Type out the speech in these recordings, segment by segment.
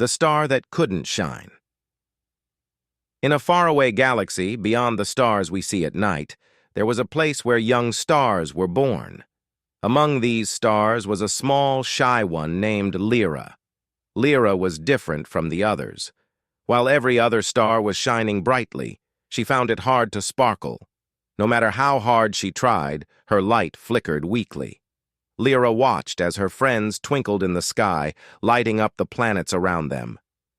The star that couldn't shine. In a faraway galaxy beyond the stars we see at night, there was a place where young stars were born. Among these stars was a small, shy one named Lira. Lira was different from the others. While every other star was shining brightly, she found it hard to sparkle. No matter how hard she tried, her light flickered weakly. Lira watched as her friends twinkled in the sky, lighting up the planets around them.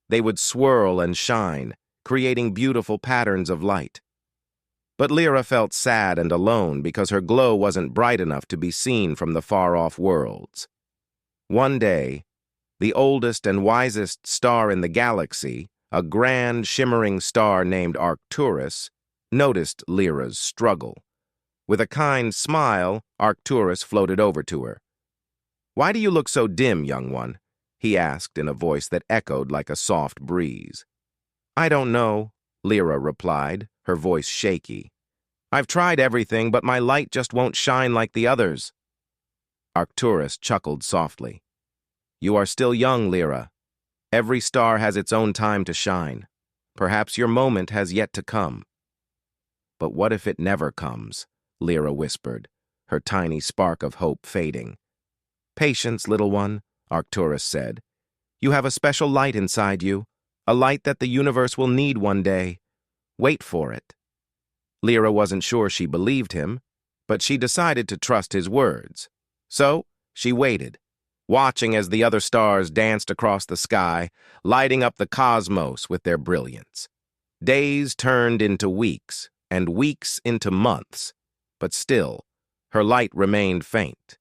They would swirl and shine, creating beautiful patterns of light. But Lira felt sad and alone because her glow wasn't bright enough to be seen from the far-off worlds. One day, the oldest and wisest star in the galaxy, a grand, shimmering star named Arcturus, noticed Lira's struggle. With a kind smile, Arcturus floated over to her. "Why do you look so dim, young one?" he asked in a voice that echoed like a soft breeze. "I don't know," Lira replied, her voice shaky. "I've tried everything, but my light just won't shine like the others." Arcturus chuckled softly. "You are still young, Lira. Every star has its own time to shine. Perhaps your moment has yet to come." "But what if it never comes?" Lira whispered, her tiny spark of hope fading. "Patience, little one," Arcturus said. "You have a special light inside you, a light that the universe will need one day. Wait for it." Lira wasn't sure she believed him, but she decided to trust his words. So she waited, watching as the other stars danced across the sky, lighting up the cosmos with their brilliance. Days turned into weeks, and weeks into months, but still, her light remained faint.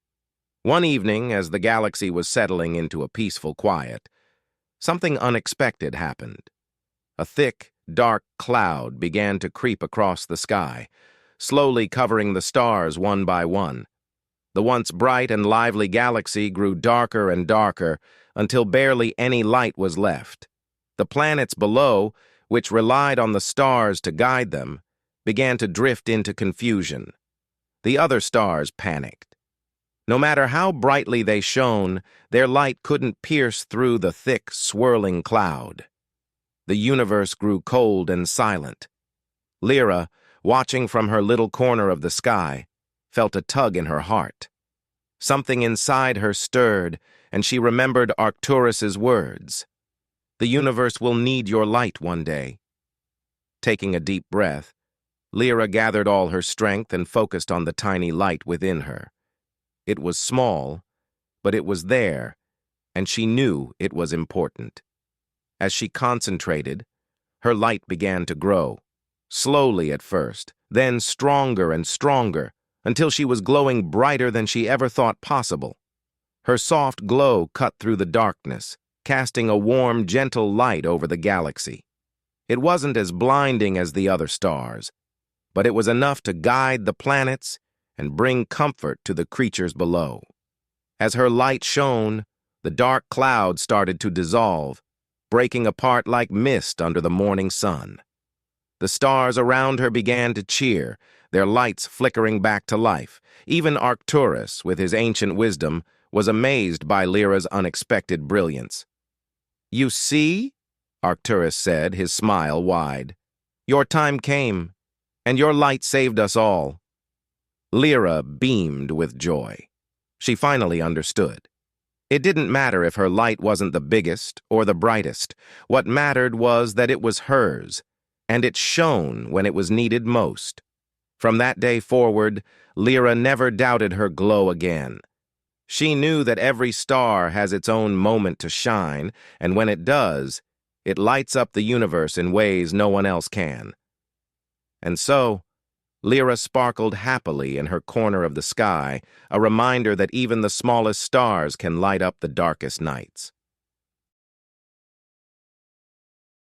One evening, as the galaxy was settling into a peaceful quiet, something unexpected happened. A thick, dark cloud began to creep across the sky, slowly covering the stars one by one. The once bright and lively galaxy grew darker and darker until barely any light was left. The planets below, which relied on the stars to guide them, began to drift into confusion. The other stars panicked. No matter how brightly they shone, their light couldn't pierce through the thick, swirling cloud. The universe grew cold and silent. Lira, watching from her little corner of the sky, felt a tug in her heart. Something inside her stirred, and she remembered Arcturus's words. "The universe will need your light one day." Taking a deep breath, Lira gathered all her strength and focused on the tiny light within her. It was small, but it was there, and she knew it was important. As she concentrated, her light began to grow, slowly at first, then stronger and stronger, until she was glowing brighter than she ever thought possible. Her soft glow cut through the darkness, casting a warm, gentle light over the galaxy. It wasn't as blinding as the other stars, but it was enough to guide the planets and bring comfort to the creatures below. As her light shone, the dark clouds started to dissolve, breaking apart like mist under the morning sun. The stars around her began to cheer, their lights flickering back to life. Even Arcturus, with his ancient wisdom, was amazed by Lyra's unexpected brilliance. "You see?" Arcturus said, his smile wide. "Your time came, and your light saved us all." Lira beamed with joy. She finally understood. It didn't matter if her light wasn't the biggest or the brightest. What mattered was that it was hers, and it shone when it was needed most. From that day forward, Lira never doubted her glow again. She knew that every star has its own moment to shine, and when it does, it lights up the universe in ways no one else can. And so, Lira sparkled happily in her corner of the sky, a reminder that even the smallest stars can light up the darkest nights.